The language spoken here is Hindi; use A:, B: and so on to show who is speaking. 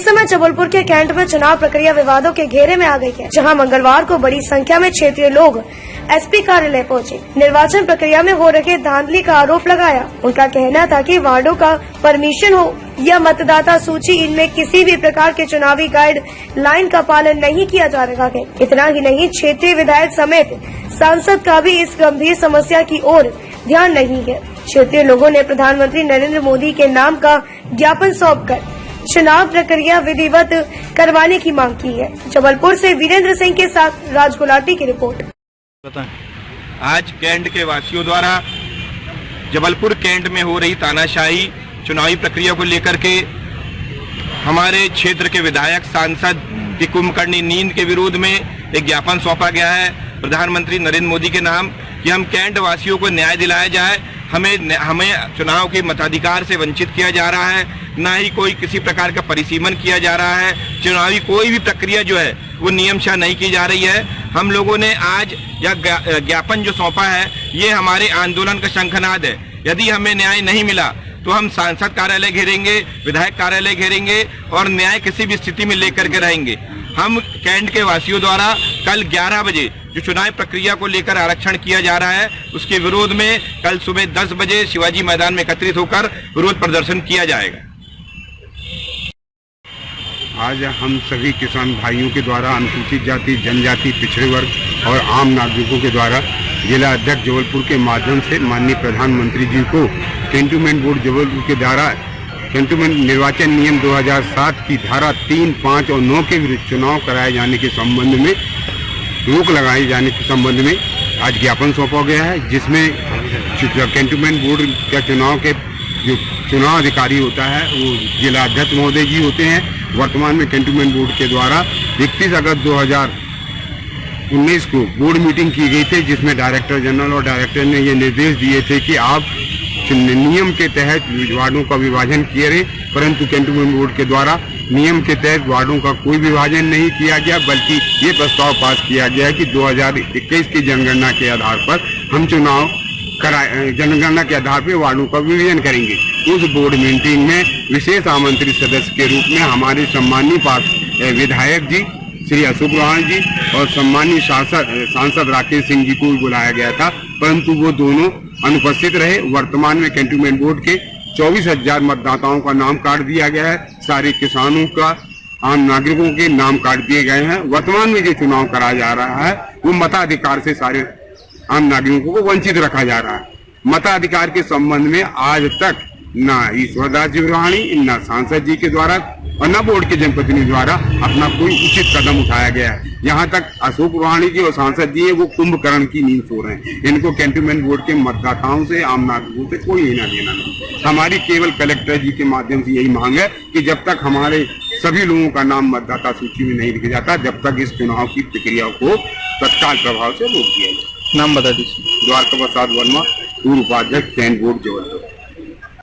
A: इस समय जबलपुर के कैंट में चुनाव प्रक्रिया विवादों के घेरे में आ गई है, जहां मंगलवार को बड़ी संख्या में क्षेत्रीय लोग एसपी कार्यालय पहुंचे। निर्वाचन प्रक्रिया में हो रहे धांधली का आरोप लगाया। उनका कहना था कि वार्डों का परमिशन हो या मतदाता सूची, इनमें किसी भी प्रकार के चुनावी गाइड लाइन का पालन नहीं किया जा रहा है। इतना ही नहीं, क्षेत्रीय विधायक समेत सांसद का भी इस गंभीर समस्या की ओर ध्यान नहीं है। क्षेत्रीय लोगों ने प्रधानमंत्री नरेंद्र मोदी के नाम का ज्ञापन सौंपकर चुनाव प्रक्रिया विधिवत करवाने की मांग की है। जबलपुर से वीरेंद्र सिंह के साथ राज गुलाटी की रिपोर्ट।
B: आज कैंट के वासियों द्वारा जबलपुर कैंट में हो रही तानाशाही चुनावी प्रक्रिया को लेकर के हमारे क्षेत्र के विधायक सांसद की कुंभकर्णी नींद के विरोध में एक ज्ञापन सौंपा गया है प्रधानमंत्री नरेंद्र मोदी के नाम कि हम कैंट वासियों को न्याय दिलाया जाए। हमें चुनाव के मताधिकार से वंचित किया जा रहा है, ना ही कोई किसी प्रकार का परिसीमन किया जा रहा है। चुनावी कोई भी प्रक्रिया जो है वो नियमशः नहीं की जा रही है। हम लोगों ने आज यह ज्ञापन जो सौंपा है ये हमारे आंदोलन का शंखनाद है। यदि हमें न्याय नहीं मिला तो हम सांसद कार्यालय घेरेंगे, विधायक कार्यालय घेरेंगे और न्याय किसी भी स्थिति में लेकर के रहेंगे। हम कैंट के वासियों द्वारा कल 11 बजे जो चुनाव प्रक्रिया को लेकर आरक्षण किया जा रहा है उसके विरोध में कल सुबह 10 बजे शिवाजी मैदान में एकत्रित होकर विरोध प्रदर्शन किया जाएगा।
C: आज हम सभी किसान भाइयों के द्वारा अनुसूचित जाति, जनजाति, पिछड़े वर्ग और आम नागरिकों के द्वारा जिला अध्यक्ष जबलपुर के माध्यम से माननीय प्रधानमंत्री जी को कैंटोनमेंट बोर्ड जबलपुर के द्वारा कैंटोनमेंट निर्वाचन नियम 2007 की धारा 3, 5 और 9 के विरुद्ध चुनाव कराए जाने के संबंध में रोक लगाए जाने के संबंध में आज ज्ञापन सौंपा गया है, जिसमें कैंटोनमेंट बोर्ड का चुनाव के जो चुनाव अधिकारी होता है वो जिला अध्यक्ष महोदय जी होते हैं। वर्तमान में कैंटोनमेंट बोर्ड के द्वारा 31 अगस्त 2019 को बोर्ड मीटिंग की गई थी, जिसमें डायरेक्टर जनरल और डायरेक्टर ने ये निर्देश दिए थे कि आप नियम के तहत वार्डों का विभाजन किए रहे, परंतु कैंटोनमेंट बोर्ड के द्वारा नियम के तहत वार्डों का कोई विभाजन नहीं किया गया, बल्कि ये प्रस्ताव पास किया गया कि 2021 की जनगणना के आधार पर हम चुनाव जनगणना के आधार पर वार्डों का विभाजन करेंगे। उस बोर्ड मीटिंग में विशेष आमंत्रित सदस्य के रूप में हमारे सम्मानीय विधायक जी श्री अशोक रोहाणी जी और सम्मानीय सांसद राकेश सिंह जी को भी बुलाया गया था, परंतु वो दोनों अनुपस्थित रहे। वर्तमान में कैंटोनमेंट बोर्ड के 24,000 मतदाताओं का नाम काट दिया गया है, सारे किसानों का, आम नागरिकों के नाम काट दिए गए हैं। वर्तमान में जो चुनाव कराया जा रहा है वो मताधिकार से सारे आम नागरिकों को वंचित रखा जा रहा है। मताधिकार के संबंध में आज तक न ईश्वरदास जी रोहाणी, न सांसद जी के द्वारा और न बोर्ड के जनप्रतिनिधि द्वारा अपना कोई उचित कदम उठाया गया है। यहाँ तक अशोक रोहाणी जी और सांसद जी है वो कुंभकर्ण की नींद सो रहे हैं। इनको कैंटोनमेंट बोर्ड के मतदाताओं से, आम नागरिकों से कोई लेना देना नहीं। हमारी केवल कलेक्टर जी के माध्यम से यही मांग है कि जब तक हमारे सभी लोगों का नाम मतदाता सूची में नहीं लिखा जाता, जब तक इस चुनाव की प्रक्रिया को तत्काल प्रभाव से रोक दिया जाए।
B: नाम बता दीजिए।
C: द्वारका प्रसाद वर्मा, पूर्व उपाध्यक्ष कैंट बोर्ड जबलपुर।